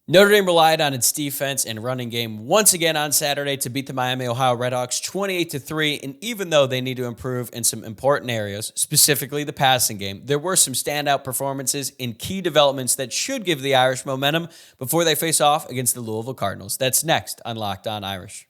Notre Dame relied on its defense and running game once again on Saturday to beat the Miami Ohio Redhawks 28-3. And even though they need to improve in some important areas, specifically the passing game, there were some standout performances in key developments that should give the Irish momentum before they face off against the Louisville Cardinals. That's next on Locked On Irish.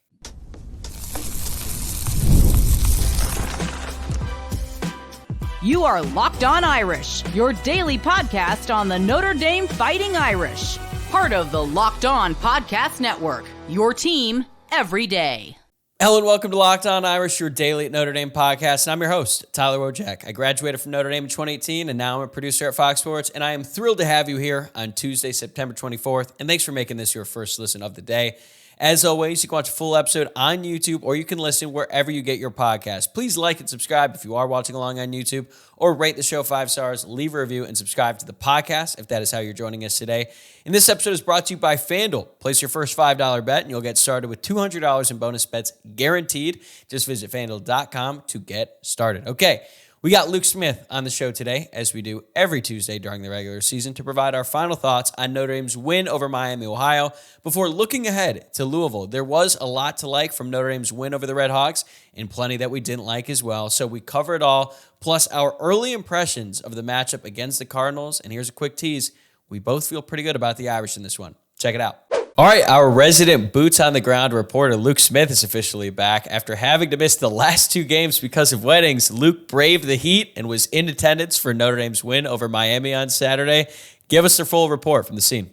You are Locked On Irish, your daily podcast on the Notre Dame Fighting Irish. Part of the Locked On Podcast Network, your team every day. Hello and welcome to Locked On Irish, your daily Notre Dame podcast. And I'm your host, Tyler Wojciak. I graduated from Notre Dame in 2018, and now I'm a producer at Fox Sports. And I am thrilled to have you here on Tuesday, September 24th. And thanks for making this your first listen of the day. As always, you can watch a full episode on YouTube, or you can listen wherever you get your podcast. Please like and subscribe if you are watching along on YouTube, or rate the show 5 stars, leave a review, and subscribe to the podcast if that is how you're joining us today. And this episode is brought to you by FanDuel. Place your first $5 bet, and you'll get started with $200 in bonus bets guaranteed. Just visit FanDuel.com to get started. Okay. We got Luke Smith on the show today, as we do every Tuesday during the regular season, to provide our final thoughts on Notre Dame's win over Miami, Ohio. Before looking ahead to Louisville, there was a lot to like from Notre Dame's win over the Redhawks and plenty that we didn't like as well. So we cover it all, plus our early impressions of the matchup against the Cardinals. And here's a quick tease. We both feel pretty good about the Irish in this one. Check it out. All right, our resident boots on the ground reporter, Luke Smith, is officially back. After having to miss the last 2 games because of weddings, Luke braved the heat and was in attendance for Notre Dame's win over Miami on Saturday. Give us the full report from the scene.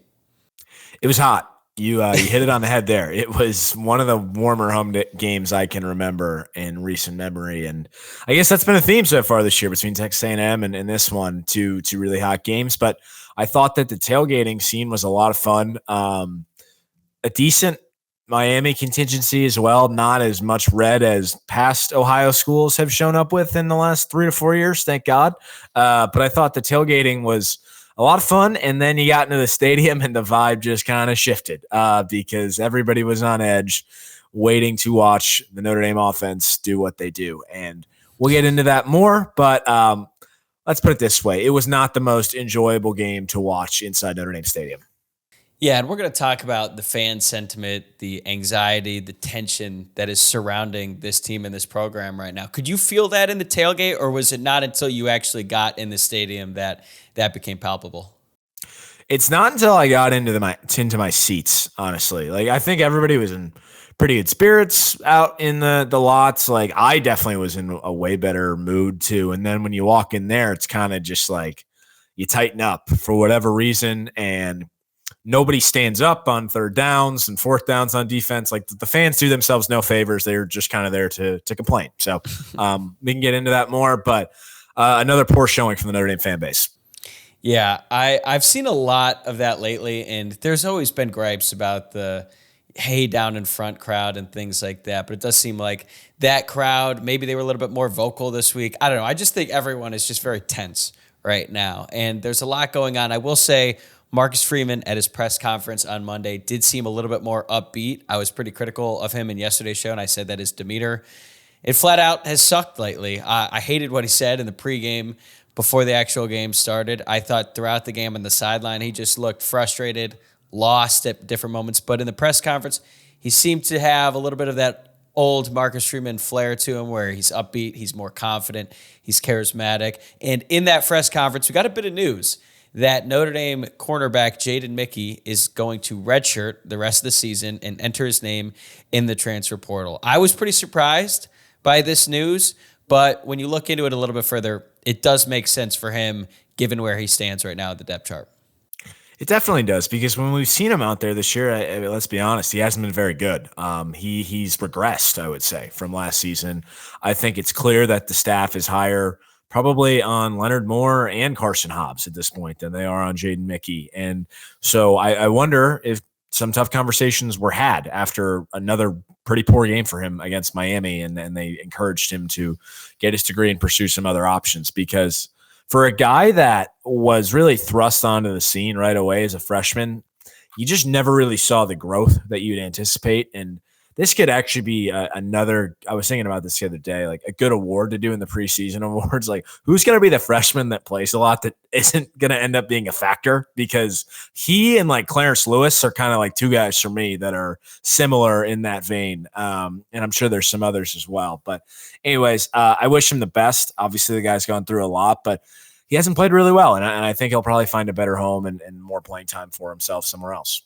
It was hot. You hit it on the head there. It was one of the warmer home games I can remember in recent memory. And I guess that's been a theme so far this year between Texas A&M and this one, two really hot games. But I thought that the tailgating scene was a lot of fun. A decent Miami contingency as well, not as much red as past Ohio schools have shown up with in the last 3 to 4 years, thank God. But I thought the tailgating was a lot of fun, and then you got into the stadium and the vibe just kind of shifted because everybody was on edge waiting to watch the Notre Dame offense do what they do. And we'll get into that more, but let's put it this way. It was not the most enjoyable game to watch inside Notre Dame Stadium. Yeah, and we're going to talk about the fan sentiment, the anxiety, the tension that is surrounding this team and this program right now. Could you feel that in the tailgate, or was it not until you actually got in the stadium that became palpable? It's not until I got into my seats, honestly. Like, I think everybody was in pretty good spirits out in the lots. Like, I definitely was in a way better mood too. And then when you walk in there, it's kind of just like you tighten up for whatever reason, and nobody stands up on 3rd downs and 4th downs on defense. Like, the fans do themselves no favors. They're just kind of there to complain. So we can get into that more, but another poor showing from the Notre Dame fan base. Yeah, I've seen a lot of that lately, and there's always been gripes about the hey down in front crowd and things like that, but it does seem like that crowd, maybe they were a little bit more vocal this week. I don't know. I just think everyone is just very tense right now, and there's a lot going on. I will say, Marcus Freeman at his press conference on Monday did seem a little bit more upbeat. I was pretty critical of him in yesterday's show, and I said that his demeanor, it flat out has sucked lately. I hated what he said in the pregame before the actual game started. I thought throughout the game on the sideline, he just looked frustrated, lost at different moments. But in the press conference, he seemed to have a little bit of that old Marcus Freeman flair to him where he's upbeat, he's more confident, he's charismatic. And in that press conference, we got a bit of news that Notre Dame cornerback Jaden Mickey is going to redshirt the rest of the season and enter his name in the transfer portal. I was pretty surprised by this news, but when you look into it a little bit further, it does make sense for him given where he stands right now at the depth chart. It definitely does, because when we've seen him out there this year, let's be honest, he hasn't been very good. He's regressed, I would say, from last season. I think it's clear that the staff is higher probably on Leonard Moore and Carson Hobbs at this point than they are on Jaden Mickey. And so I wonder if some tough conversations were had after another pretty poor game for him against Miami, and they encouraged him to get his degree and pursue some other options, because for a guy that was really thrust onto the scene right away as a freshman, you just never really saw the growth that you'd anticipate. And this could actually be another. I was thinking about this the other day, like a good award to do in the preseason awards. Like, who's going to be the freshman that plays a lot that isn't going to end up being a factor? Because he and like Clarence Lewis are kind of like two guys for me that are similar in that vein. And I'm sure there's some others as well. But anyways, I wish him the best. Obviously, the guy's gone through a lot, but he hasn't played really well. And I think he'll probably find a better home and more playing time for himself somewhere else.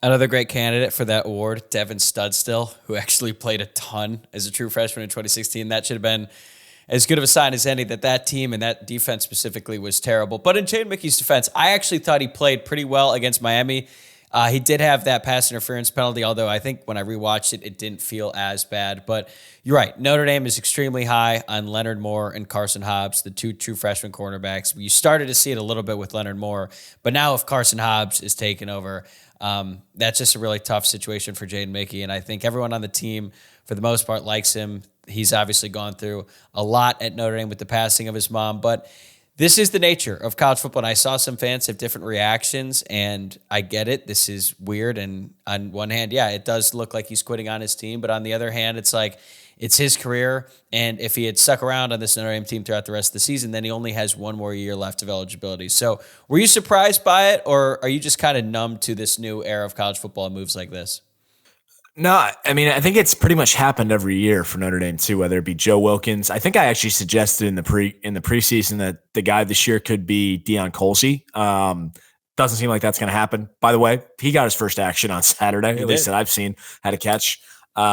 Another great candidate for that award, Devin Studstill, who actually played a ton as a true freshman in 2016. That should have been as good of a sign as any that team and that defense specifically was terrible. But in Jaden Mickey's defense, I actually thought he played pretty well against Miami. He did have that pass interference penalty, although I think when I rewatched it, it didn't feel as bad. But you're right. Notre Dame is extremely high on Leonard Moore and Carson Hobbs, the two true freshman cornerbacks. You started to see it a little bit with Leonard Moore, but now if Carson Hobbs is taking over, that's just a really tough situation for Jaden Mickey. And I think everyone on the team, for the most part, likes him. He's obviously gone through a lot at Notre Dame with the passing of his mom, but this is the nature of college football, and I saw some fans have different reactions, and I get it. This is weird, and on one hand, yeah, it does look like he's quitting on his team, but on the other hand, it's like it's his career, and if he had stuck around on this Notre Dame team throughout the rest of the season, then he only has one more year left of eligibility. So were you surprised by it, or are you just kind of numb to this new era of college football and moves like this? No, I mean, I think it's pretty much happened every year for Notre Dame too, whether it be Joe Wilkins. I think I actually suggested in the preseason that the guy this year could be Deion Colsey. Doesn't seem like that's going to happen. By the way, he got his first action on Saturday, at least that I've seen, had a catch.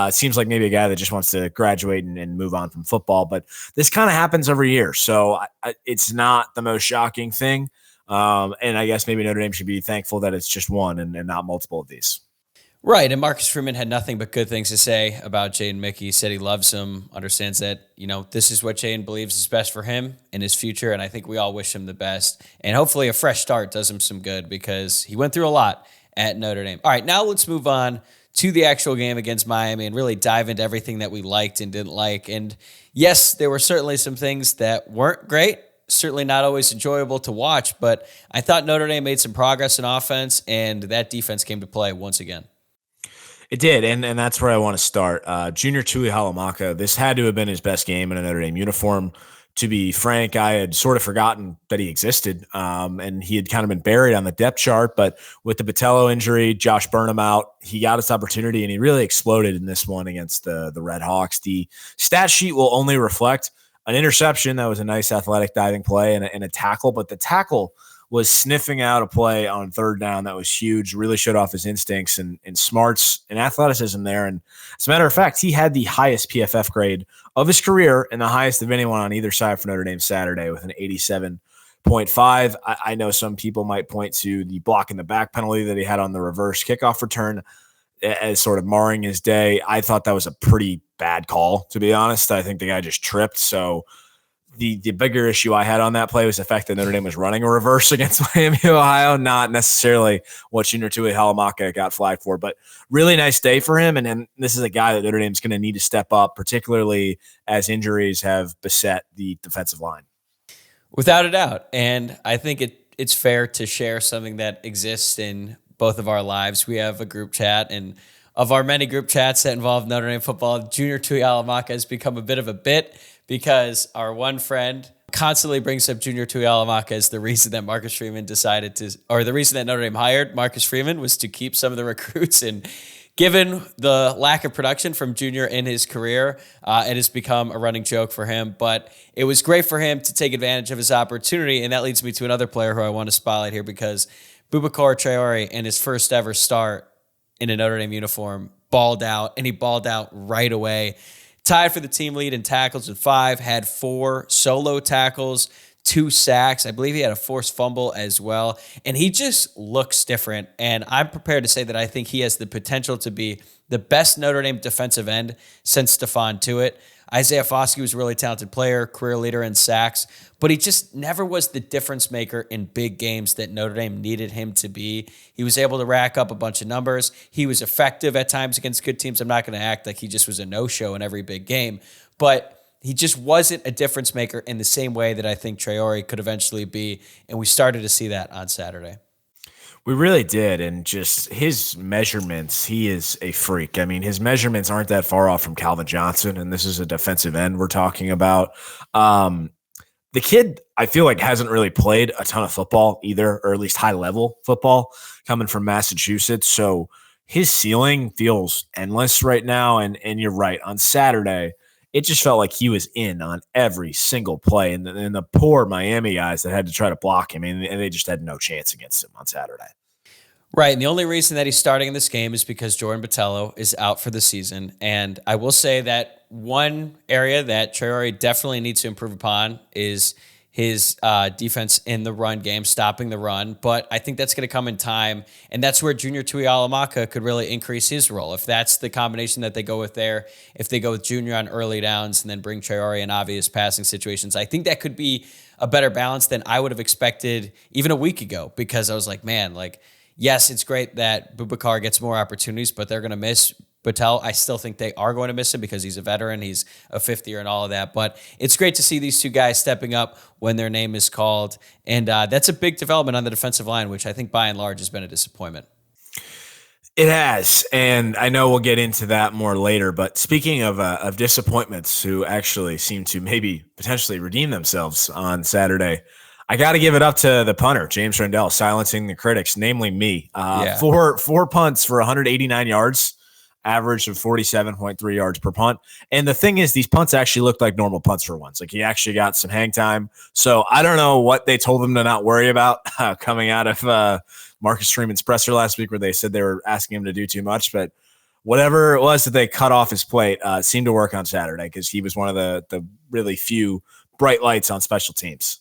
Seems like maybe a guy that just wants to graduate and move on from football, but this kind of happens every year. So it's not the most shocking thing. And I guess maybe Notre Dame should be thankful that it's just one and not multiple of these. Right, and Marcus Freeman had nothing but good things to say about Jaden Mickey. He said he loves him, understands that, this is what Jaden believes is best for him in his future, and I think we all wish him the best. And hopefully a fresh start does him some good because he went through a lot at Notre Dame. All right, now let's move on to the actual game against Miami and really dive into everything that we liked and didn't like. And yes, there were certainly some things that weren't great, certainly not always enjoyable to watch, but I thought Notre Dame made some progress in offense, and that defense came to play once again. It did, and that's where I want to start. Junior Tui Halamaka, this had to have been his best game in a Notre Dame uniform. To be frank, I had sort of forgotten that he existed, and he had kind of been buried on the depth chart. But with the Botello injury, Josh Burnham out, he got his opportunity, and he really exploded in this one against the Redhawks. The stat sheet will only reflect an interception. That was a nice athletic diving play and a tackle, but the tackle was sniffing out a play on third down that was huge, really showed off his instincts and smarts and athleticism there. And as a matter of fact, he had the highest PFF grade of his career and the highest of anyone on either side for Notre Dame Saturday with an 87.5. I know some people might point to the block in the back penalty that he had on the reverse kickoff return as sort of marring his day. I thought that was a pretty bad call, to be honest. I think the guy just tripped. So the bigger issue I had on that play was the fact that Notre Dame was running a reverse against Miami, Ohio, not necessarily what Junior Tui Halamaka got flagged for, but really nice day for him. And this is a guy that Notre Dame's going to need to step up, particularly as injuries have beset the defensive line. Without a doubt. And I think it's fair to share something that exists in both of our lives. We have a group chat, and of our many group chats that involve Notre Dame football, Junior Tui Halamaka has become a bit of a bit, because our one friend constantly brings up Junior Tui Halamaka as the reason that Marcus Freeman the reason that Notre Dame hired Marcus Freeman was to keep some of the recruits. And given the lack of production from Junior in his career, it has become a running joke for him. But it was great for him to take advantage of his opportunity. And that leads me to another player who I want to spotlight here, because Boubacar Traore, in his first ever start in a Notre Dame uniform, balled out, and he balled out right away. Tied for the team lead in tackles with 5, had 4 solo tackles, 2 sacks. I believe he had a forced fumble as well. And he just looks different. And I'm prepared to say that I think he has the potential to be the best Notre Dame defensive end since Stephon Tuitt. Isaiah Foskey was a really talented player, career leader in sacks, but he just never was the difference maker in big games that Notre Dame needed him to be. He was able to rack up a bunch of numbers. He was effective at times against good teams. I'm not going to act like he just was a no-show in every big game, but he just wasn't a difference maker in the same way that I think Traore could eventually be, and we started to see that on Saturday. We really did. And just his measurements, he is a freak. I mean, his measurements aren't that far off from Calvin Johnson, and this is a defensive end we're talking about. The kid, I feel like, hasn't really played a ton of football either, or at least high-level football, coming from Massachusetts. So his ceiling feels endless right now. And you're right. On Saturday, it just felt like he was in on every single play. And the poor Miami guys that had to try to block him, and they just had no chance against him on Saturday. Right, and the only reason that he's starting in this game is because Jordan Botelho is out for the season. And I will say that one area that Traore definitely needs to improve upon is his defense in the run game, stopping the run. But I think that's going to come in time, and that's where Junior Tuihalamaka could really increase his role. If that's the combination that they go with there, if they go with Junior on early downs and then bring Traore in obvious passing situations, I think that could be a better balance than I would have expected even a week ago, because I was like, man, yes, it's great that Boubacar gets more opportunities, but they're going to miss Botelho. I still think they are going to miss him because he's a veteran. He's a fifth year and all of that. But it's great to see these two guys stepping up when their name is called. And that's a big development on the defensive line, which I think by and large has been a disappointment. It has, and I know we'll get into that more later. But speaking of disappointments who actually seem to maybe potentially redeem themselves on Saturday, I got to give it up to the punter, James Rendell, silencing the critics, namely me. Four punts for 189 yards, average of 47.3 yards per punt. And the thing is, these punts actually looked like normal punts for once. Like, he actually got some hang time. So I don't know what they told him to not worry about coming out of Marcus Freeman's presser last week, where they said they were asking him to do too much. But whatever it was that they cut off his plate seemed to work on Saturday, because he was one of the really few bright lights on special teams.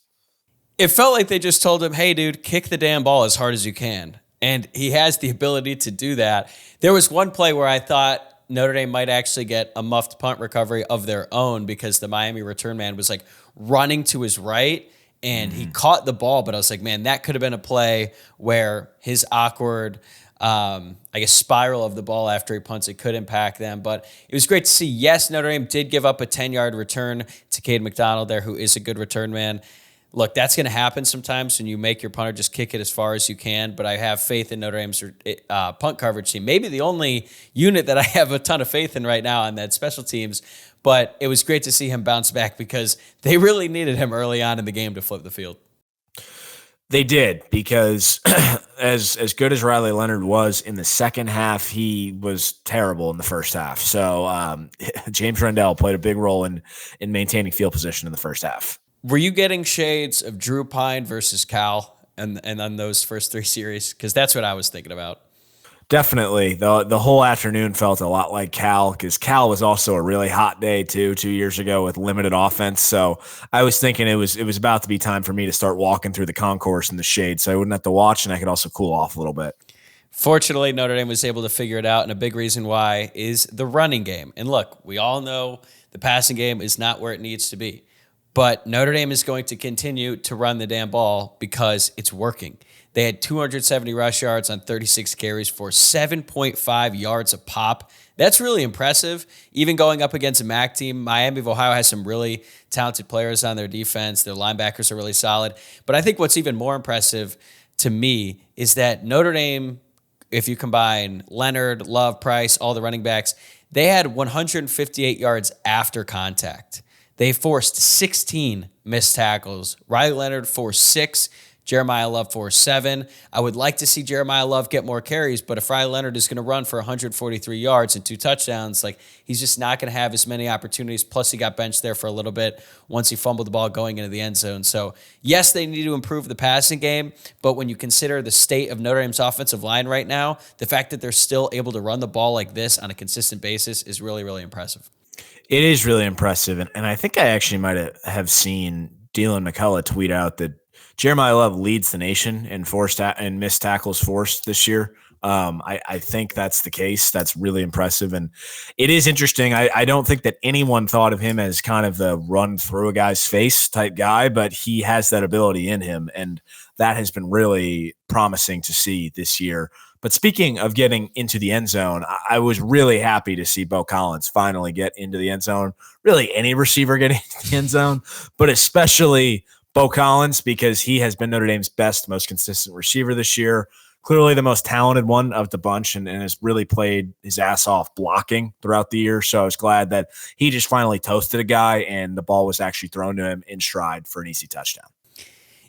It felt like they just told him, hey, dude, kick the damn ball as hard as you can. And he has the ability to do that. There was one play where I thought Notre Dame might actually get a muffed punt recovery of their own, because the Miami return man was running to his right and he caught the ball. But I was like, man, that could have been a play where his awkward, spiral of the ball after he punts, it could impact them. But it was great to see. Yes, Notre Dame did give up a 10-yard return to Cade McDonald there, who is a good return man. Look, that's going to happen sometimes when you make your punter just kick it as far as you can, but I have faith in Notre Dame's punt coverage team. Maybe the only unit that I have a ton of faith in right now on that special teams, but it was great to see him bounce back, because they really needed him early on in the game to flip the field. They did, because as good as Riley Leonard was in the second half, he was terrible in the first half. So James Rendell played a big role in maintaining field position in the first half. Were you getting shades of Drew Pine versus Cal and on those first three series? Because that's what I was thinking about. Definitely. The whole afternoon felt a lot like Cal, because Cal was also a really hot day too 2 years ago with limited offense. So I was thinking it was about to be time for me to start walking through the concourse in the shade, so I wouldn't have to watch and I could also cool off a little bit. Fortunately, Notre Dame was able to figure it out, and a big reason why is the running game. And look, we all know the passing game is not where it needs to be. But Notre Dame is going to continue to run the damn ball because it's working. They had 270 rush yards on 36 carries for 7.5 yards a pop. That's really impressive. Even going up against a MAC team, Miami of Ohio has some really talented players on their defense. Their linebackers are really solid. But I think what's even more impressive to me is that Notre Dame, if you combine Leonard, Love, Price, all the running backs, they had 158 yards after contact. They forced 16 missed tackles. Riley Leonard forced 6. Jeremiah Love forced 7. I would like to see Jeremiah Love get more carries, but if Riley Leonard is going to run for 143 yards and 2 touchdowns, he's just not going to have as many opportunities. Plus, he got benched there for a little bit once he fumbled the ball going into the end zone. So, yes, they need to improve the passing game, but when you consider the state of Notre Dame's offensive line right now, the fact that they're still able to run the ball like this on a consistent basis is really, really impressive. It is really impressive, and I think I actually might have seen Dylan McCullough tweet out that Jeremiah Love leads the nation in missed tackles forced this year. I think that's the case. That's really impressive, and it is interesting. I don't think that anyone thought of him as kind of the run through a guy's face type guy, but he has that ability in him, and that has been really promising to see this year. But speaking of getting into the end zone, I was really happy to see Bo Collins finally get into the end zone. Really, any receiver getting into the end zone, but especially Bo Collins, because he has been Notre Dame's best, most consistent receiver this year. clearly the most talented one of the bunch and has really played his ass off blocking throughout the year. So I was glad that he just finally toasted a guy and the ball was actually thrown to him in stride for an easy touchdown.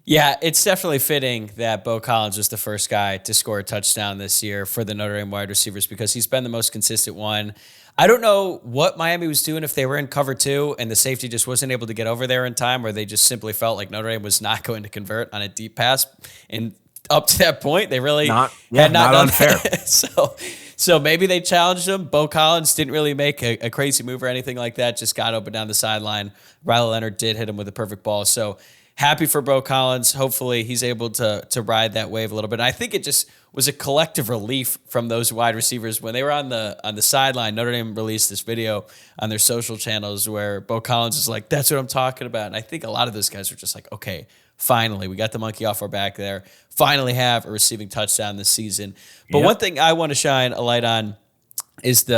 Yeah, it's definitely fitting that Bo Collins was the first guy to score a touchdown this year for the Notre Dame wide receivers because he's been the most consistent one. I don't know what Miami was doing if they were in cover 2 and the safety just wasn't able to get over there in time, or they just simply felt like Notre Dame was not going to convert on a deep pass. And up to that point, they really had not done unfair. So maybe they challenged him. Bo Collins didn't really make a crazy move or anything like that, just got open down the sideline. Leonard did hit him with a perfect ball. So happy for Bo Collins. Hopefully he's able to ride that wave a little bit. And I think it just was a collective relief from those wide receivers when they were on the sideline. Notre Dame released this video on their social channels where Bo Collins is like, "That's what I'm talking about." And I think a lot of those guys are just like, okay, finally, we got the monkey off our back there. Finally have a receiving touchdown this season. But one thing I want to shine a light on is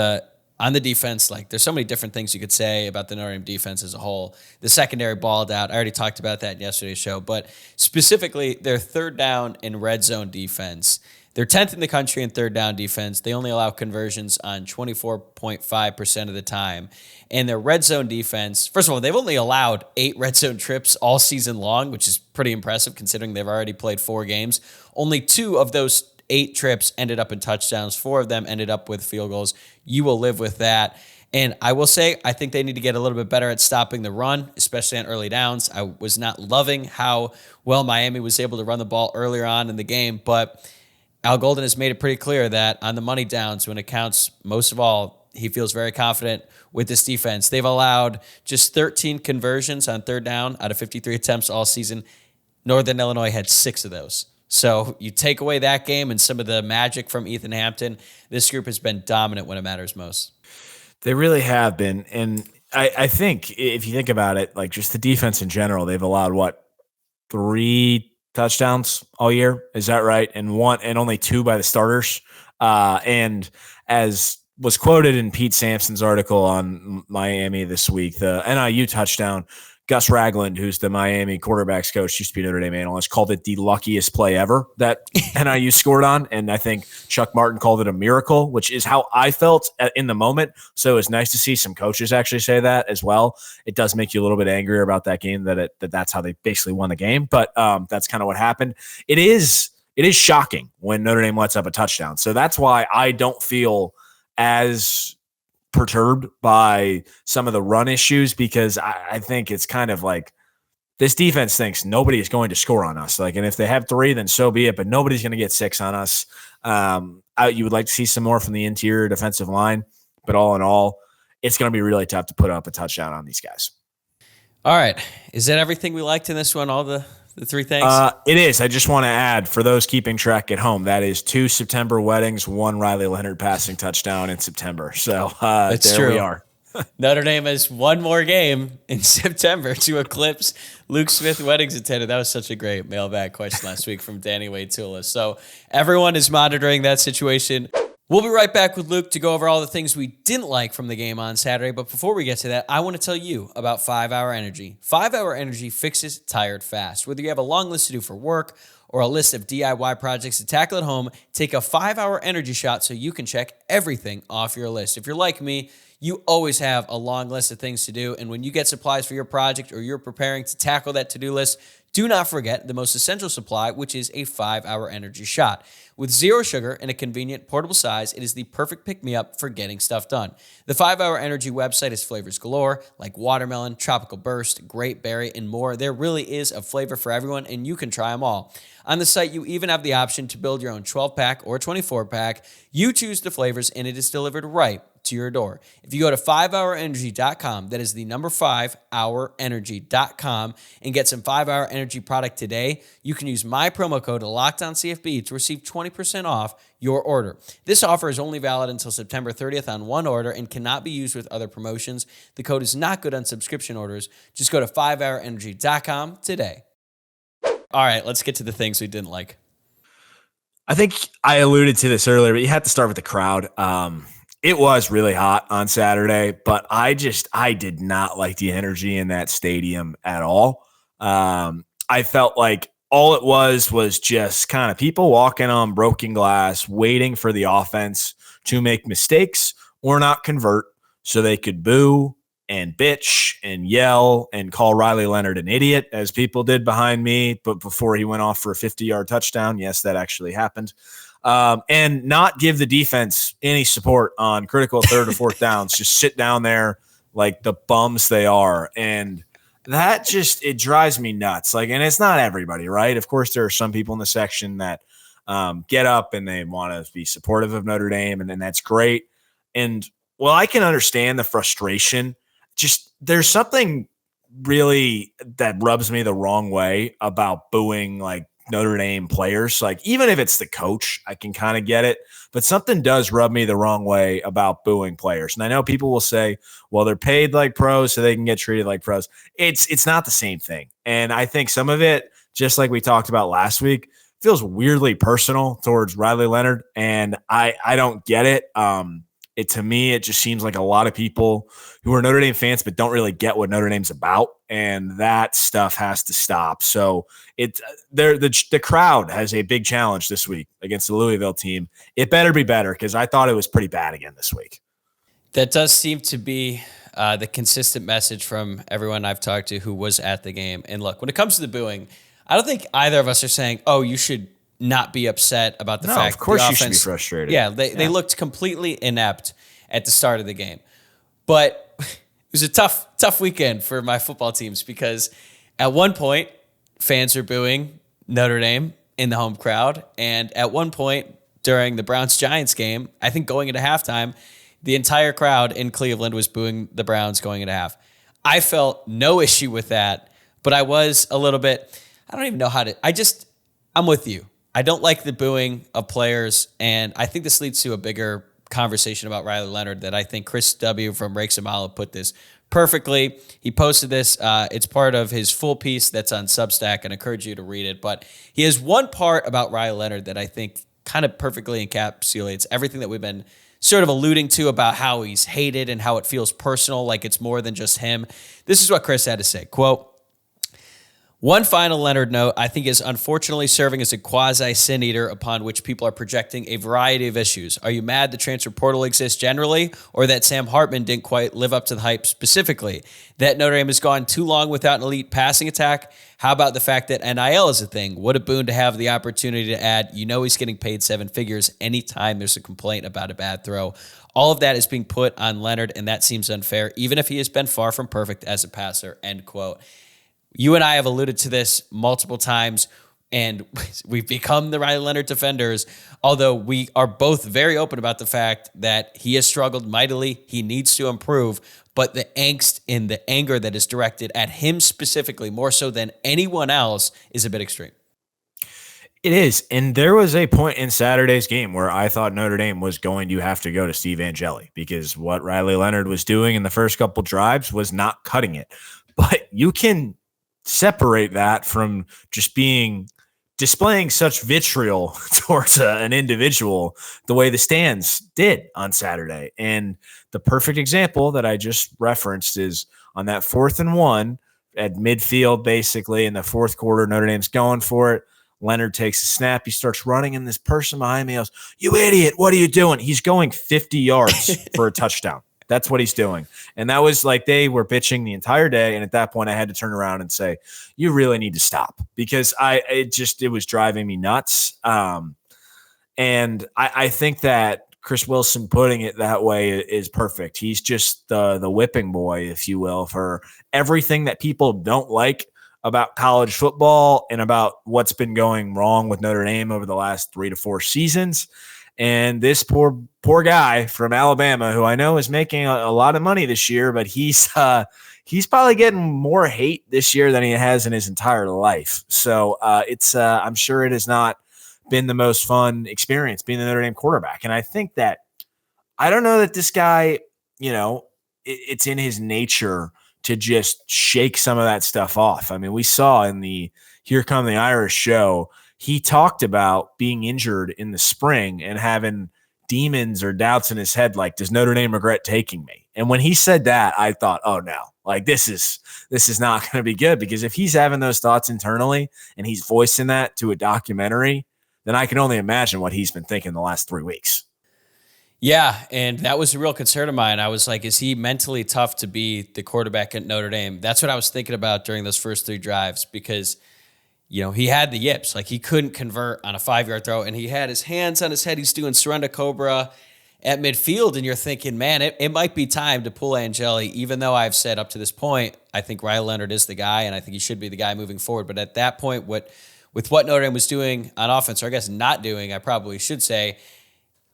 on the defense, like there's so many different things you could say about the Notre Dame defense as a whole. The secondary balled out. I already talked about that in yesterday's show, but specifically their third down and red zone defense. They're 10th in the country in third down defense. They only allow conversions on 24.5% of the time. And their red zone defense, first of all, they've only allowed 8 red zone trips all season long, which is pretty impressive considering they've already played 4 games. Only 2 of those 8 trips ended up in touchdowns. 4 of them ended up with field goals. You will live with that. And I will say, I think they need to get a little bit better at stopping the run, especially on early downs. I was not loving how well Miami was able to run the ball earlier on in the game, but Al Golden has made it pretty clear that on the money downs, when it counts most of all, he feels very confident with this defense. They've allowed just 13 conversions on third down out of 53 attempts all season. Northern Illinois had 6 of those. So you take away that game and some of the magic from Ethan Hampton, this group has been dominant when it matters most. They really have been. And I think if you think about it, like just the defense in general, they've allowed 3 touchdowns all year. Is that right? And only 2 by the starters. And as was quoted in Pete Sampson's article on Miami this week, the NIU touchdown, Gus Ragland, who's the Miami quarterbacks coach, used to be Notre Dame analyst, called it the luckiest play ever that NIU scored on. And I think Chuck Martin called it a miracle, which is how I felt in the moment. So it's nice to see some coaches actually say that as well. It does make you a little bit angrier about that game that's how they basically won the game. But that's kind of what happened. It is shocking when Notre Dame lets up a touchdown. So that's why I don't feel as perturbed by some of the run issues, because I think it's kind of like this defense thinks nobody is going to score on us. Like, and if they have 3, then so be it, but nobody's going to get 6 on us. You would like to see some more from the interior defensive line, but all in all, it's going to be really tough to put up a touchdown on these guys. All right. Is that everything we liked in this one? All the 3 things? It is. I just want to add, for those keeping track at home, that is 2 September weddings, 1 Riley Leonard passing touchdown in September. So there true. we are. Notre Dame has one more game in September to eclipse Luke Smith weddings attended. That was such a great mailbag question last week from Danny Wade Tula. So everyone is monitoring that situation. We'll be right back with Luke to go over all the things we didn't like from the game on Saturday. But before we get to that, I want to tell you about 5-Hour Energy. 5-Hour Energy fixes tired fast. Whether you have a long list to do for work or a list of DIY projects to tackle at home, take a 5-Hour Energy shot so you can check everything off your list. If you're like me, you always have a long list of things to do. And when you get supplies for your project or you're preparing to tackle that to-do list, do not forget the most essential supply, which is a 5-Hour Energy shot. With 0 sugar and a convenient portable size, it is the perfect pick-me-up for getting stuff done. The 5-Hour Energy website has flavors galore, like watermelon, tropical burst, grape berry, and more. There really is a flavor for everyone, and you can try them all. On the site, you even have the option to build your own 12-pack or 24-pack. You choose the flavors, and it is delivered right to your door. If you go to 5hourenergy.com, that is the number 5hourenergy.com, and get some 5-Hour Energy product today, you can use my promo code LOCKEDONCFB to receive 20% off your order. This offer is only valid until September 30th on one order and cannot be used with other promotions. The code is not good on subscription orders. Just go to 5hourenergy.com today. All right, let's get to the things we didn't like. I think I alluded to this earlier, but you have to start with the crowd. It was really hot on Saturday, but I did not like the energy in that stadium at all. I felt like all it was just kind of people walking on broken glass, waiting for the offense to make mistakes or not convert so they could boo and bitch and yell and call Riley Leonard an idiot, as people did behind me, but before he went off for a 50-yard touchdown. Yes, that actually happened. And not give the defense any support on critical third or fourth downs. Just sit down there like the bums they are. And that just, it drives me nuts. Like, and it's not everybody, right? Of course, there are some people in the section that get up and they want to be supportive of Notre Dame, and that's great. And well, I can understand the frustration. Just there's something really that rubs me the wrong way about booing like Notre Dame players. Like, even if it's the coach, I can kind of get it, but something does rub me the wrong way about booing players. And I know people will say, well, they're paid like pros so they can get treated like pros. It's not the same thing. And I think some of it, just like we talked about last week, feels weirdly personal towards Riley Leonard. And I don't get it. To me, it just seems like a lot of people who are Notre Dame fans but don't really get what Notre Dame's about, and that stuff has to stop. So the crowd has a big challenge this week against the Louisville team. It better be better, because I thought it was pretty bad again this week. That does seem to be the consistent message from everyone I've talked to who was at the game. And look, when it comes to the booing, I don't think either of us are saying, oh, you should not be upset about the fact of course the you offense, should be frustrated. Yeah, they looked completely inept at the start of the game. But it was a tough weekend for my football teams, because at one point, fans are booing Notre Dame in the home crowd. And at one point during the Browns-Giants game, I think going into halftime, the entire crowd in Cleveland was booing the Browns going into half. I felt no issue with that, but I was a little bit, I don't even know how to, I'm with you. I don't like the booing of players, and I think this leads to a bigger conversation about Riley Leonard that I think Chris W. from Rakes and Mala put this perfectly. He posted this. It's part of his full piece that's on Substack, and I encourage you to read it. But he has one part about Riley Leonard that I think kind of perfectly encapsulates everything that we've been sort of alluding to about how he's hated and how it feels personal, like it's more than just him. This is what Chris had to say. Quote, "One final Leonard note, I think, is unfortunately serving as a quasi-sin eater upon which people are projecting a variety of issues. Are you mad the transfer portal exists generally, or that Sam Hartman didn't quite live up to the hype specifically? That Notre Dame has gone too long without an elite passing attack? How about the fact that NIL is a thing? What a boon to have the opportunity to add, he's getting paid 7 figures anytime there's a complaint about a bad throw. All of that is being put on Leonard, and that seems unfair, even if he has been far from perfect as a passer," end quote. You and I have alluded to this multiple times, and we've become the Riley Leonard defenders, although we are both very open about the fact that he has struggled mightily. He needs to improve, but the angst and the anger that is directed at him specifically, more so than anyone else, is a bit extreme. It is. And there was a point in Saturday's game where I thought Notre Dame was going to have to go to Steve Angeli, because what Riley Leonard was doing in the first couple drives was not cutting it. But you can separate that from just displaying such vitriol towards an individual the way the stands did on Saturday. And the perfect example that I just referenced is on that 4th and 1 at midfield, basically in the fourth quarter. Notre Dame's going for it. Leonard takes a snap. He starts running, and this person behind me goes, "You idiot, what are you doing?" He's going 50 yards for a touchdown. That's what he's doing. And that was like, they were bitching the entire day. And at that point I had to turn around and say, you really need to stop, because it was driving me nuts. And I think that Chris Wilson putting it that way is perfect. He's just the whipping boy, if you will, for everything that people don't like about college football and about what's been going wrong with Notre Dame over the last 3 to 4 seasons. And this poor guy from Alabama, who I know is making a lot of money this year, but he's probably getting more hate this year than he has in his entire life. So I'm sure it has not been the most fun experience being the Notre Dame quarterback. And I think that, I don't know that this guy, it's in his nature to just shake some of that stuff off. I mean, we saw in the Here Come the Irish show, he talked about being injured in the spring and having demons or doubts in his head, like, does Notre Dame regret taking me? And when he said that, I thought, oh no, Like this is not going to be good, because if he's having those thoughts internally and he's voicing that to a documentary, then I can only imagine what he's been thinking the last 3 weeks. Yeah, and that was a real concern of mine. I was like, is he mentally tough to be the quarterback at Notre Dame? That's what I was thinking about during those first 3 drives, because, he had the yips. Like, he couldn't convert on a 5-yard throw, and he had his hands on his head. He's doing surrender cobra at midfield, and you're thinking, man, it might be time to pull Angeli, even though I've said up to this point, I think Leonard is the guy, and I think he should be the guy moving forward. But at that point, with what Notre Dame was doing on offense, or I guess not doing, I probably should say,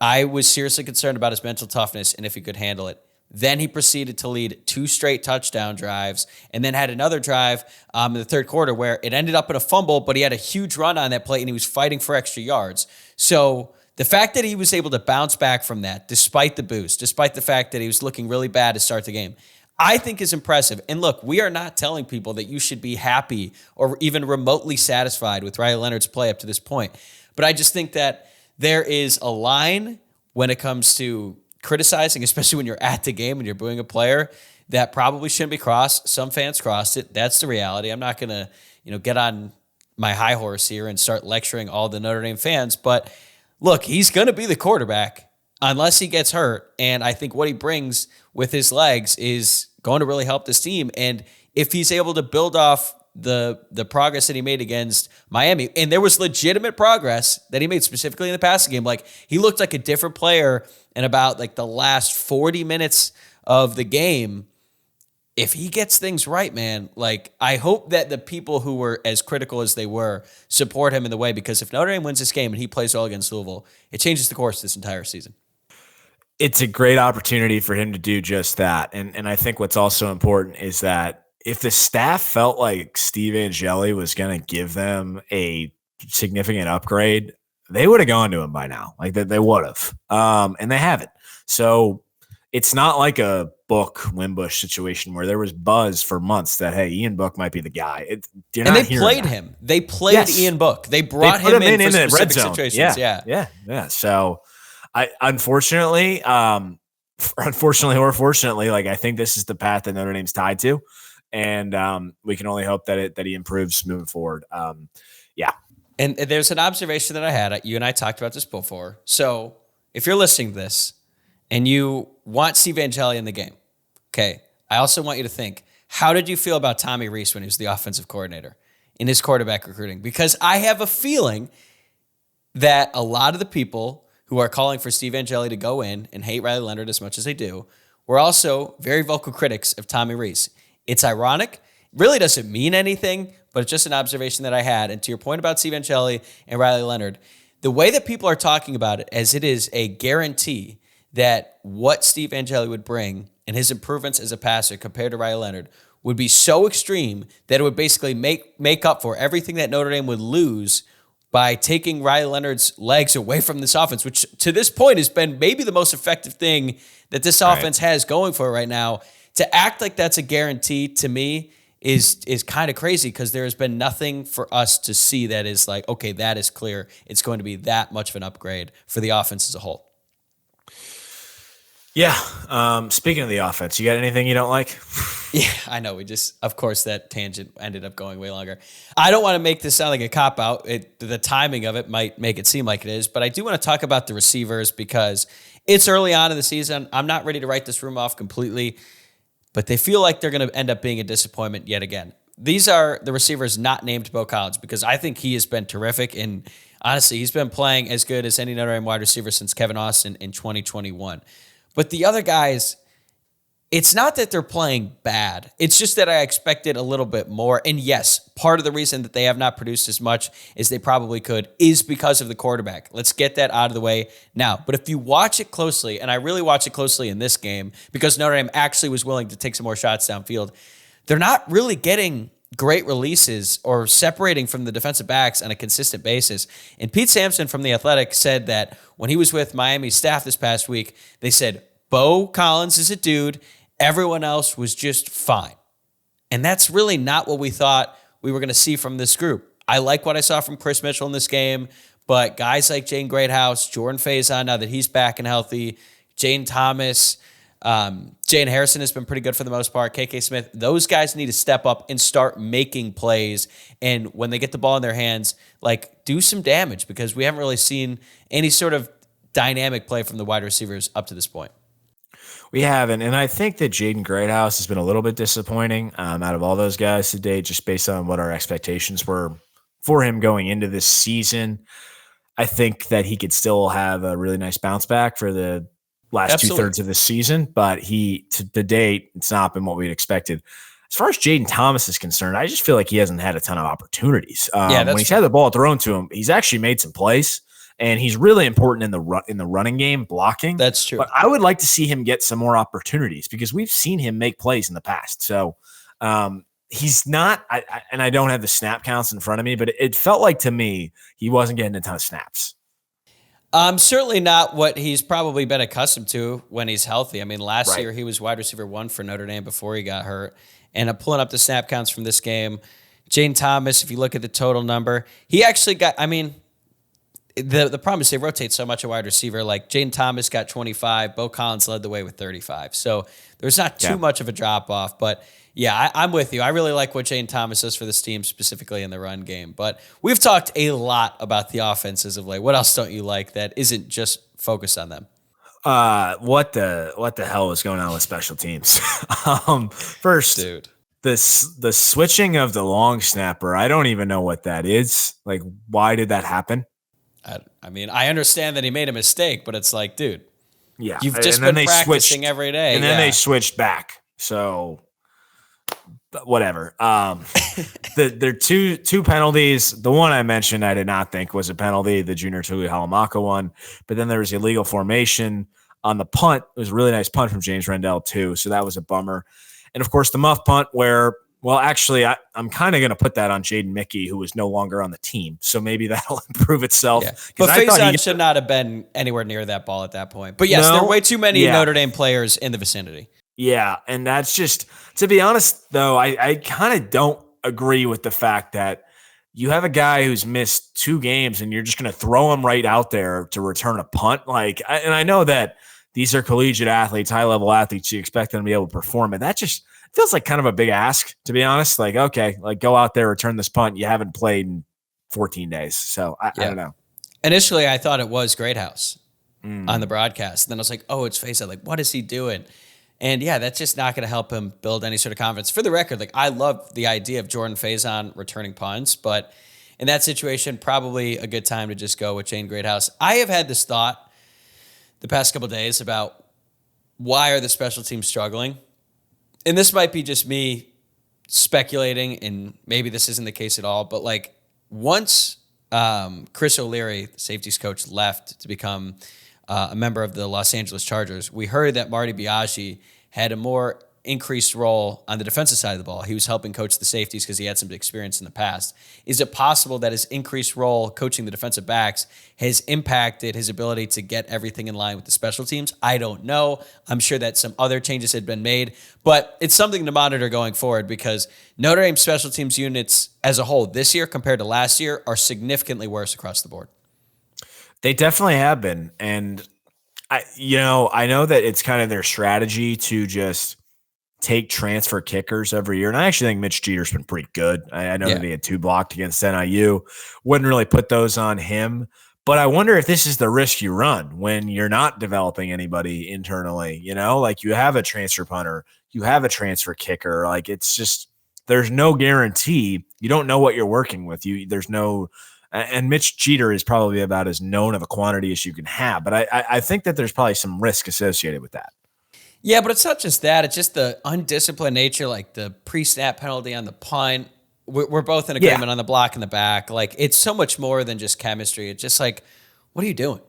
I was seriously concerned about his mental toughness and if he could handle it. Then he proceeded to lead 2 straight touchdown drives, and then had another drive in the third quarter where it ended up in a fumble, but he had a huge run on that play and he was fighting for extra yards. So the fact that he was able to bounce back from that, despite the boost, despite the fact that he was looking really bad to start the game, I think is impressive. And look, we are not telling people that you should be happy or even remotely satisfied with Riley Leonard's play up to this point. But I just think that there is a line when it comes to criticizing, especially when you're at the game and you're booing a player, that probably shouldn't be crossed. Some fans crossed it. That's the reality. I'm not going to, get on my high horse here and start lecturing all the Notre Dame fans. But look, he's going to be the quarterback unless he gets hurt. And I think what he brings with his legs is going to really help this team. And if he's able to build off the progress that he made against Miami, and there was legitimate progress that he made specifically in the passing game. Like, he looked like a different player in about like the last 40 minutes of the game. If he gets things right, man, like, I hope that the people who were as critical as they were support him in the way, because if Notre Dame wins this game and he plays well against Louisville, it changes the course this entire season. It's a great opportunity for him to do just that. And I think what's also important is that if the staff felt like Steve Angeli was going to give them a significant upgrade, they would have gone to him by now. Like, they would have. And they haven't. So it's not like a Book Wimbush situation where there was buzz for months that, hey, Ian Book might be the guy. And they played him. They played Ian Book. They brought him in for specific red zone situations. Yeah. So unfortunately or fortunately, like, I think this is the path that Notre Dame's tied to. And we can only hope that he improves moving forward. And there's an observation that I had. You and I talked about this before. So if you're listening to this and you want Steve Angeli in the game, okay, I also want you to think, how did you feel about Tommy Rees when he was the offensive coordinator in his quarterback recruiting? Because I have a feeling that a lot of the people who are calling for Steve Angeli to go in and hate Riley Leonard as much as they do were also very vocal critics of Tommy Rees. It's ironic. It really doesn't mean anything, but it's just an observation that I had. And to your point about Steve Angeli and Riley Leonard, the way that people are talking about it as it is a guarantee that what Steve Angeli would bring and his improvements as a passer compared to Riley Leonard would be so extreme that it would basically make up for everything that Notre Dame would lose by taking Riley Leonard's legs away from this offense, which to this point has been maybe the most effective thing that this offense has going for it right now. To act like that's a guarantee, to me, is kind of crazy, because there has been nothing for us to see that is like, okay, that is clear. It's going to be that much of an upgrade for the offense as a whole. Yeah. Speaking of the offense, you got anything you don't like? Yeah, I know. Of course, that tangent ended up going way longer. I don't want to make this sound like a cop-out. The timing of it might make it seem like it is, but I do want to talk about the receivers because it's early on in the season. I'm not ready to write this room off completely, but they feel like they're going to end up being a disappointment yet again. These are the receivers not named Bo Collins, because I think he has been terrific, and honestly, he's been playing as good as any Notre Dame wide receiver since Kevin Austin in 2021. But the other guys, it's not that they're playing bad. It's just that I expected a little bit more. And yes, part of the reason that they have not produced as much as they probably could is because of the quarterback. Let's get that out of the way now. But if you watch it closely, and I really watch it closely in this game because Notre Dame actually was willing to take some more shots downfield, they're not really getting great releases or separating from the defensive backs on a consistent basis. And Pete Sampson from The Athletic said that when he was with Miami's staff this past week, they said, Bo Collins is a dude. Everyone else was just fine. And that's really not what we thought we were going to see from this group. I like what I saw from Chris Mitchell in this game, but guys like Jaden Greathouse, Jordan FaZe, now that he's back and healthy, Jane Thomas, Jane Harrison has been pretty good for the most part. KK Smith, those guys need to step up and start making plays. And when they get the ball in their hands, like do some damage, because we haven't really seen any sort of dynamic play from the wide receivers up to this point. We haven't, and I think that Jaden Greathouse has been a little bit disappointing out of all those guys to date, just based on what our expectations were for him going into this season. I think that he could still have a really nice bounce back for the last Absolutely. 2/3 of the season, but to date, it's not been what we'd expected. As far as Jaden Thomas is concerned, I just feel like he hasn't had a ton of opportunities. When he's had the ball thrown to him, he's actually made some plays. And he's really important in the running game, blocking. That's true. But I would like to see him get some more opportunities, because we've seen him make plays in the past. So he's not, and I don't have the snap counts in front of me, but it felt like to me he wasn't getting a ton of snaps. Certainly not what he's probably been accustomed to when he's healthy. I mean, last Right. year he was wide receiver 1 for Notre Dame before he got hurt. And I'm pulling up the snap counts from this game. Jaden Thomas, if you look at the total number, he actually got, I mean, the problem is they rotate so much a wide receiver. Like Jaden Thomas got 25. Bo Collins led the way with 35. So there's not too much of a drop off. But yeah, I'm with you. I really like what Jaden Thomas does for this team, specifically in the run game. But we've talked a lot about the offenses of late. What else don't you like that isn't just focused on them? What the hell is going on with special teams? First, Dude. the switching of the long snapper, I don't even know what that is. Like, why did that happen? I mean, I understand that he made a mistake, but it's like, dude, Yeah, you've just been practicing every day. and then they switched back. So whatever. There are two penalties. The one I mentioned, I did not think was a penalty, the Junior Tuli Halamaka one. But then there was illegal formation on the punt. It was a really nice punt from James Rendell too. So that was a bummer. And of course, the muff punt where. Well, actually, I'm kind of going to put that on Jaden Mickey, who is no longer on the team. So maybe that'll improve itself. Yeah. But FaZe should not have been anywhere near that ball at that point. But yes, there are way too many Notre Dame players in the vicinity. Yeah, and that's just, to be honest, though, I kind of don't agree with the fact that you have a guy who's missed 2 games and you're just going to throw him right out there to return a punt. And I know that these are collegiate athletes, high-level athletes. You expect them to be able to perform, and that just feels like kind of a big ask, to be honest. Like, okay, like go out there, return this punt. You haven't played in 14 days. So I don't know. Initially, I thought it was Greathouse on the broadcast. And then I was like, oh, it's FaZe. Like, what is he doing? And yeah, that's just not going to help him build any sort of confidence. For the record, like I love the idea of Jordan Faison returning punts, but in that situation, probably a good time to just go with Jane Greathouse. I have had this thought the past couple of days about why are the special teams struggling? And this might be just me speculating, and maybe this isn't the case at all, but like once Chris O'Leary, the safeties coach, left to become a member of the Los Angeles Chargers, we heard that Marty Biaggi had a more increased role on the defensive side of the ball. He was helping coach the safeties because he had some experience in the past. Is it possible that his increased role coaching the defensive backs has impacted his ability to get everything in line with the special teams? I don't know. I'm sure that some other changes had been made, but it's something to monitor going forward because Notre Dame special teams units as a whole this year compared to last year are significantly worse across the board. They definitely have been. And I know that it's kind of their strategy to just take transfer kickers every year. And I actually think Mitch Jeter's been pretty good. I know that he had 2 blocked against NIU. Wouldn't really put those on him. But I wonder if this is the risk you run when you're not developing anybody internally. Like you have a transfer punter, you have a transfer kicker. Like it's just, there's no guarantee. You don't know what you're working with. And Mitch Jeter is probably about as known of a quantity as you can have. But I think that there's probably some risk associated with that. Yeah, but it's not just that. It's just the undisciplined nature, like the pre-snap penalty on the punt. We're both in agreement on the block in the back. Like, it's so much more than just chemistry. It's just like, what are you doing?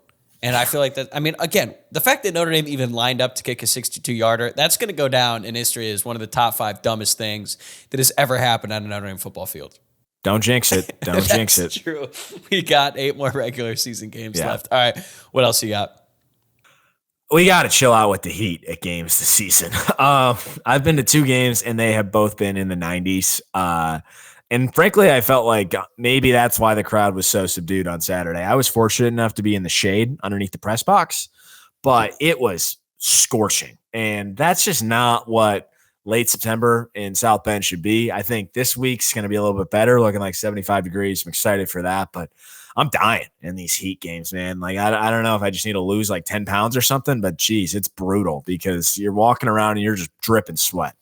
And I feel like that, I mean, again, the fact that Notre Dame even lined up to kick a 62-yarder, that's going to go down in history as one of the top 5 dumbest things that has ever happened on a Notre Dame football field. Don't jinx it. Don't jinx it. That's true. We got 8 more regular season games left. All right, what else you got? We got to chill out with the heat at games this season. I've been to 2 games, and they have both been in the 90s. And frankly, I felt like maybe that's why the crowd was so subdued on Saturday. I was fortunate enough to be in the shade underneath the press box, but it was scorching And that's just not what late September in South Bend should be. I think this week's going to be a little bit better, looking like 75 degrees. I'm excited for that, but I'm dying in these heat games, man. Like, I don't know if I just need to lose like 10 pounds or something, but geez, it's brutal because you're walking around and you're just dripping sweat.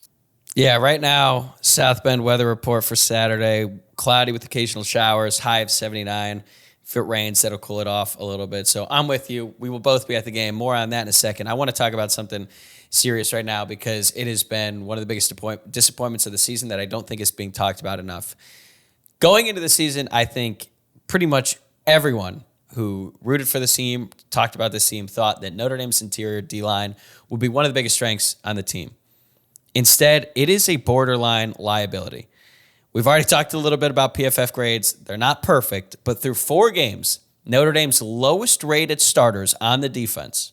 Yeah, right now, South Bend weather report for Saturday, cloudy with occasional showers, high of 79. If it rains, that'll cool it off a little bit. So I'm with you. We will both be at the game. More on that in a second. I want to talk about something serious right now because it has been one of the biggest disappointments of the season that I don't think is being talked about enough. Going into the season, I think pretty much everyone who rooted for the team, talked about this team, thought that Notre Dame's interior D-line would be one of the biggest strengths on the team. Instead, it is a borderline liability. We've already talked a little bit about PFF grades. They're not perfect, but through 4 games, Notre Dame's lowest rated starters on the defense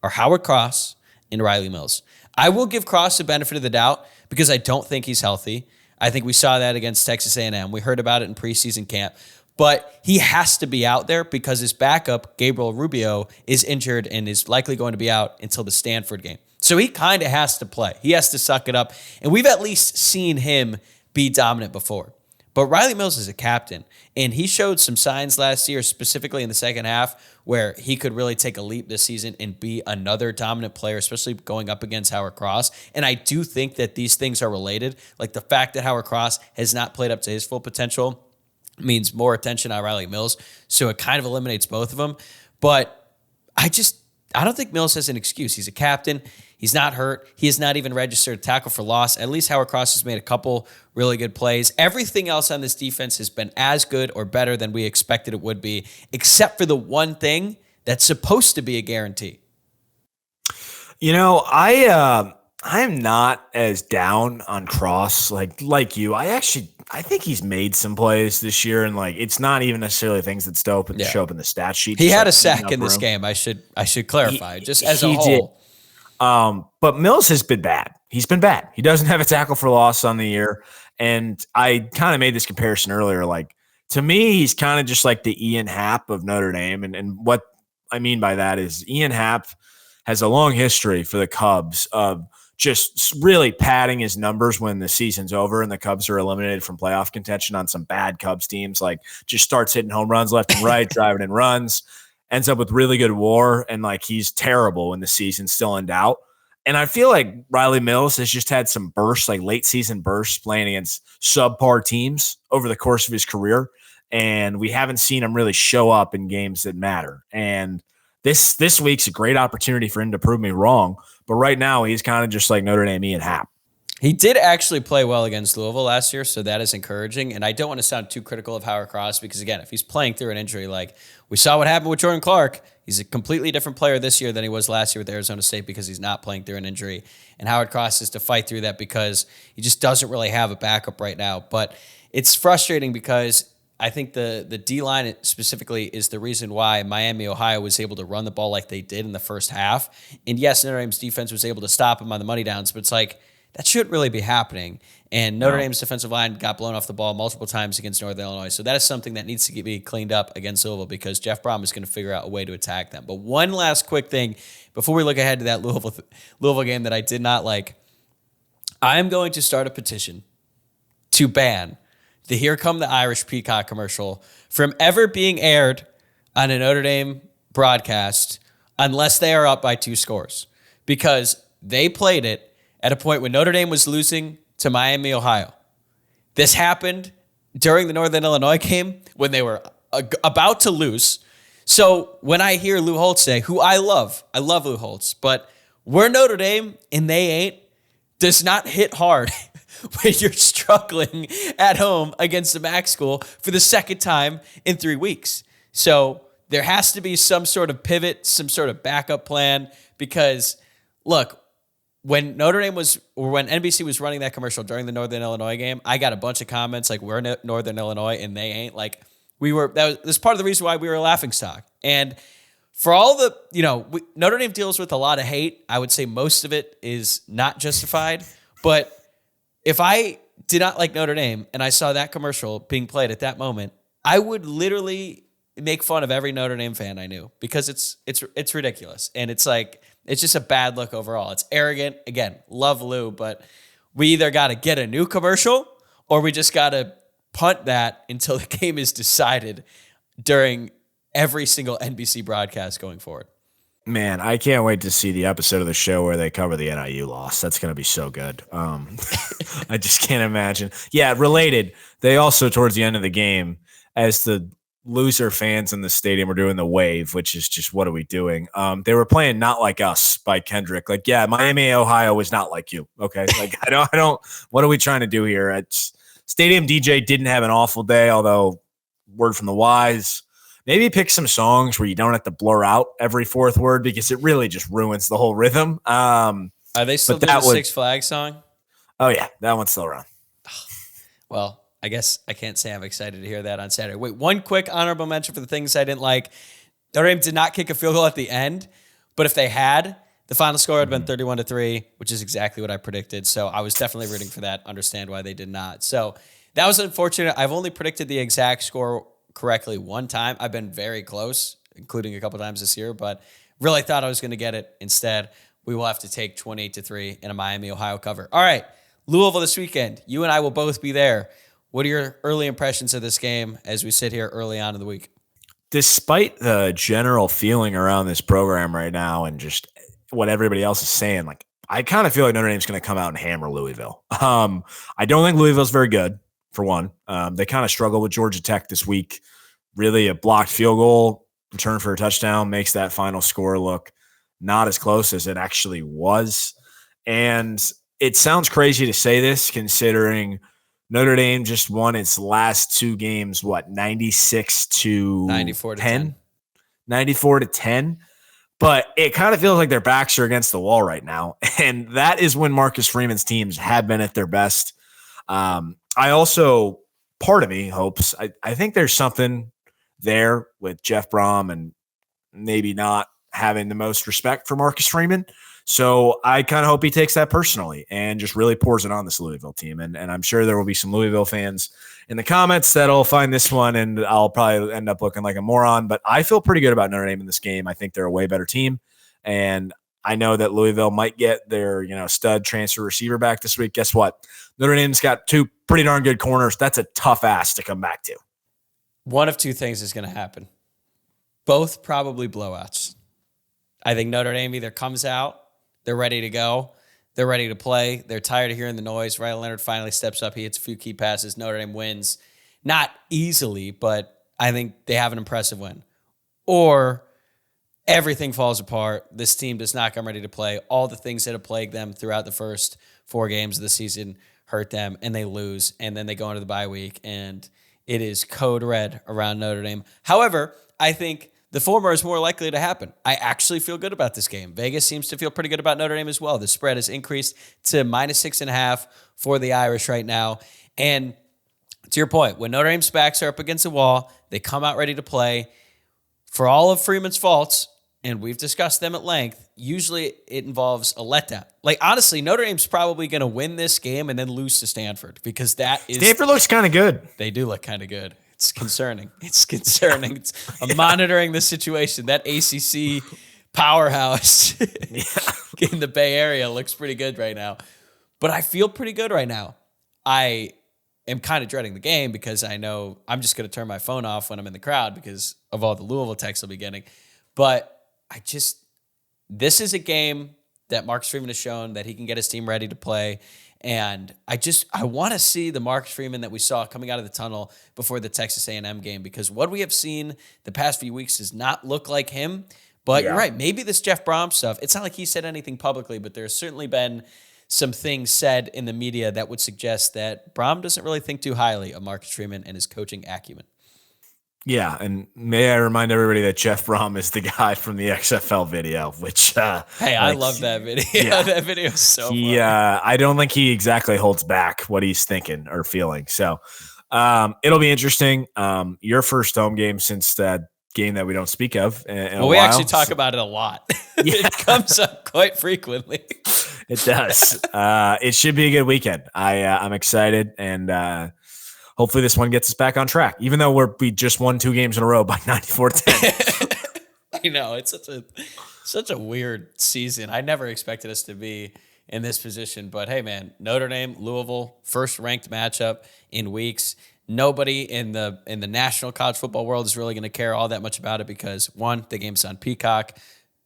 are Howard Cross and Riley Mills. I will give Cross the benefit of the doubt because I don't think he's healthy. I think we saw that against Texas A&M. We heard about it in preseason camp. But he has to be out there because his backup, Gabriel Rubio, is injured and is likely going to be out until the Stanford game. So he kind of has to play. He has to suck it up. And we've at least seen him be dominant before. But Riley Mills is a captain, and he showed some signs last year, specifically in the second half, where he could really take a leap this season and be another dominant player, especially going up against Howard Cross. And I do think that these things are related. Like the fact that Howard Cross has not played up to his full potential means more attention on Riley Mills. So it kind of eliminates both of them. But I don't think Mills has an excuse. He's a captain. He's not hurt. He has not even registered a tackle for loss. At least Howard Cross has made a couple really good plays. Everything else on this defense has been as good or better than we expected it would be, except for the one thing that's supposed to be a guarantee. You know, I'm not as down on Cross like you. I think he's made some plays this year, and like it's not even necessarily things that show up in the stat sheet. He had a sack in this game. I should clarify just as a whole. Did. But Mills has been bad. He's been bad. He doesn't have a tackle for loss on the year, and I kind of made this comparison earlier. Like to me, he's kind of just like the Ian Happ of Notre Dame, and what I mean by that is Ian Happ has a long history for the Cubs of just really padding his numbers when the season's over and the Cubs are eliminated from playoff contention on some bad Cubs teams, like just starts hitting home runs left and right, driving in runs, ends up with really good WAR, and like he's terrible when the season's still in doubt. And I feel like Riley Mills has just had some bursts, like late season bursts playing against subpar teams over the course of his career. And we haven't seen him really show up in games that matter. And this week's a great opportunity for him to prove me wrong. But right now, he's kind of just like Notre Dame Ian Happ. He did actually play well against Louisville last year, so that is encouraging. And I don't want to sound too critical of Howard Cross because, again, if he's playing through an injury, like we saw what happened with Jordan Clark, he's a completely different player this year than he was last year with Arizona State because he's not playing through an injury. And Howard Cross is to fight through that because he just doesn't really have a backup right now. But it's frustrating because I think the D-line specifically is the reason why Miami, Ohio was able to run the ball like they did in the first half. And yes, Notre Dame's defense was able to stop him on the money downs, but it's like that shouldn't really be happening. And Notre Dame's defensive line got blown off the ball multiple times against Northern Illinois. So that is something that needs to be cleaned up against Louisville because Jeff Brom is going to figure out a way to attack them. But one last quick thing before we look ahead to that Louisville game that I did not like. I am going to start a petition to ban the Here Come the Irish Peacock commercial from ever being aired on a Notre Dame broadcast unless they are up by 2 scores. Because they played it at a point when Notre Dame was losing to Miami, Ohio. This happened during the Northern Illinois game when they were about to lose. So when I hear Lou Holtz say, who I love Lou Holtz, but we're Notre Dame and they ain't, does not hit hard when you're struggling at home against a MAC school for the second time in 3 weeks. So there has to be some sort of pivot, some sort of backup plan because, look, when NBC was running that commercial during the Northern Illinois game, I got a bunch of comments like, we're Northern Illinois and they ain't. Like, that was part of the reason why we were a laughingstock. And for all the, Notre Dame deals with a lot of hate. I would say most of it is not justified. But if I did not like Notre Dame and I saw that commercial being played at that moment, I would literally make fun of every Notre Dame fan I knew because it's ridiculous. And it's like, It's just a bad look overall. It's arrogant. Again, love Lou, but we either got to get a new commercial or we just got to punt that until the game is decided during every single NBC broadcast going forward. Man, I can't wait to see the episode of the show where they cover the NIU loss. That's going to be so good. I just can't imagine. Yeah, related. They also, towards the end of the game, as the loser fans in the stadium were doing the wave, which is just, what are we doing? They were playing Not Like Us by Kendrick. Like, yeah, Miami, Ohio was not like you. Okay. Like, I don't, what are we trying to do here? Stadium DJ didn't have an awful day, although word from the wise, maybe pick some songs where you don't have to blur out every fourth word because it really just ruins the whole rhythm. Are they still doing the Six Flags song? Oh, yeah. That one's still around. Well, I guess I can't say I'm excited to hear that on Saturday. Wait, one quick honorable mention for the things I didn't like. Notre Dame did not kick a field goal at the end, but if they had, the final score had been 31-3, which is exactly what I predicted. So I was definitely rooting for that. Understand why they did not. So that was unfortunate. I've only predicted the exact score correctly one time. I've been very close, including a couple times this year, but really thought I was going to get it. Instead, we will have to take 28-3 in a Miami, Ohio cover. All right, Louisville this weekend. You and I will both be there. What are your early impressions of this game as we sit here early on in the week? Despite the general feeling around this program right now and just what everybody else is saying, like, I kind of feel like Notre Dame's going to come out and hammer Louisville. I don't think Louisville's very good, for one. They kind of struggle with Georgia Tech this week. Really, a blocked field goal, return for a touchdown, makes that final score look not as close as it actually was. And it sounds crazy to say this, considering Notre Dame just won its last two games, 96-10? 94-10. But it kind of feels like their backs are against the wall right now. And that is when Marcus Freeman's teams have been at their best. I also, part of me hopes, I think there's something there with Jeff Brom and maybe not having the most respect for Marcus Freeman. So I kind of hope he takes that personally and just really pours it on this Louisville team. And I'm sure there will be some Louisville fans in the comments that'll find this one, and I'll probably end up looking like a moron. But I feel pretty good about Notre Dame in this game. I think they're a way better team. And I know that Louisville might get their, stud transfer receiver back this week. Guess what? Notre Dame's got two pretty darn good corners. That's a tough ass to come back to. One of two things is going to happen. Both probably blowouts. I think Notre Dame either comes out, they're ready to go, they're ready to play, they're tired of hearing the noise. Leonard finally steps up. He hits a few key passes. Notre Dame wins. Not easily, but I think they have an impressive win. Or everything falls apart. This team does not come ready to play. All the things that have plagued them throughout the first 4 games of the season hurt them, and they lose, and then they go into the bye week, and it is code red around Notre Dame. However, I think the former is more likely to happen. I actually feel good about this game. Vegas seems to feel pretty good about Notre Dame as well. The spread has increased to -6.5 for the Irish right now. And to your point, when Notre Dame's backs are up against the wall, they come out ready to play. For all of Freeman's faults, and we've discussed them at length, usually it involves a letdown. Like, honestly, Notre Dame's probably going to win this game and then lose to Stanford, because that is... Stanford looks kind of good. They do look kind of good. It's concerning. I'm monitoring the situation. That ACC powerhouse in the Bay Area looks pretty good right now. But I feel pretty good right now. I am kind of dreading the game because I know I'm just going to turn my phone off when I'm in the crowd because of all the Louisville texts I'll be getting. But this is a game that Marcus Freeman has shown that he can get his team ready to play. And I want to see the Marcus Freeman that we saw coming out of the tunnel before the Texas A&M game, because what we have seen the past few weeks does not look like him. But You're right. Maybe this Jeff Brom stuff, it's not like he said anything publicly, but there's certainly been some things said in the media that would suggest that Brom doesn't really think too highly of Marcus Freeman and his coaching acumen. Yeah, and may I remind everybody that Jeff Brom is the guy from the XFL video, which hey, I love that video. Yeah. That video is so funny. I don't think he exactly holds back what he's thinking or feeling. So it'll be interesting. Your first home game since that game that we don't speak of in a while. We actually talk about it a lot. It comes up quite frequently. It does. It should be a good weekend. I'm excited, and hopefully this one gets us back on track, even though we just won 2 games in a row by 94-10. I know. It's such a Such a weird season. I never expected us to be in this position. But hey, man, Notre Dame, Louisville, first ranked matchup in weeks. Nobody in the national college football world is really going to care all that much about it because, one, the game's on Peacock,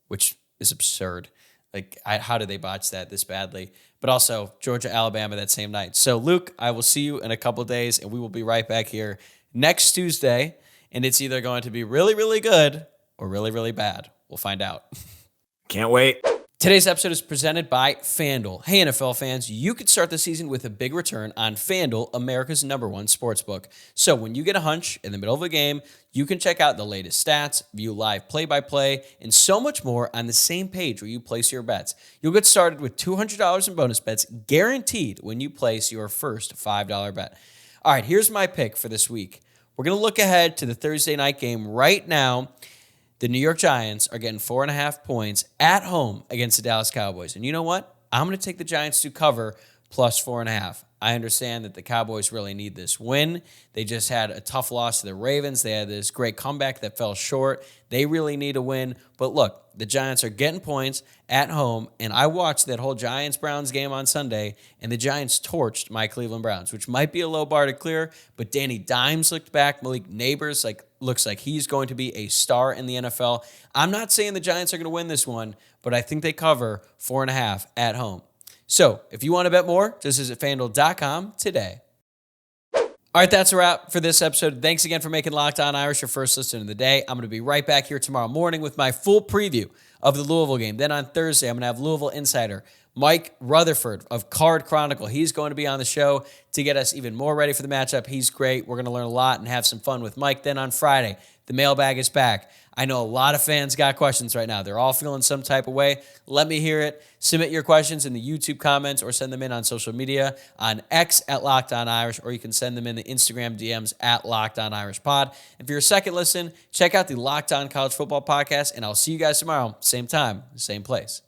which is absurd. Like, how did they botch that this badly? But also, Georgia, Alabama that same night. So, Luke, I will see you in a couple days, and we will be right back here next Tuesday. And it's either going to be really, really good or really, really bad. We'll find out. Can't wait. Today's episode is presented by FanDuel. Hey, NFL fans, you could start the season with a big return on FanDuel, America's #1 sportsbook. So when you get a hunch in the middle of a game, you can check out the latest stats, view live play-by-play, and so much more on the same page where you place your bets. You'll get started with $200 in bonus bets guaranteed when you place your first $5 bet. All right, here's my pick for this week. We're going to look ahead to the Thursday night game right now. The New York Giants are getting 4.5 points at home against the Dallas Cowboys. And you know what? I'm going to take the Giants to cover plus 4.5. I understand that the Cowboys really need this win. They just had a tough loss to the Ravens. They had this great comeback that fell short. They really need a win. But look, the Giants are getting points at home, and I watched that whole Giants-Browns game on Sunday, and the Giants torched my Cleveland Browns, which might be a low bar to clear, but Danny Dimes looked back. Malik Neighbors looks like he's going to be a star in the NFL. I'm not saying the Giants are going to win this one, but I think they cover 4.5 at home. So if you want to bet more, just visit FanDuel.com today. All right, that's a wrap for this episode. Thanks again for making Locked On Irish your first listen of the day. I'm going to be right back here tomorrow morning with my full preview of the Louisville game. Then on Thursday, I'm going to have Louisville insider Mike Rutherford of Card Chronicle. He's going to be on the show to get us even more ready for the matchup. He's great. We're going to learn a lot and have some fun with Mike. Then on Friday, the mailbag is back. I know a lot of fans got questions right now. They're all feeling some type of way. Let me hear it. Submit your questions in the YouTube comments or send them in on social media on X at Locked On Irish, or you can send them in the Instagram DMs at Locked On Irish Pod. If you're a second listen, check out the Locked On College Football Podcast, and I'll see you guys tomorrow, same time, same place.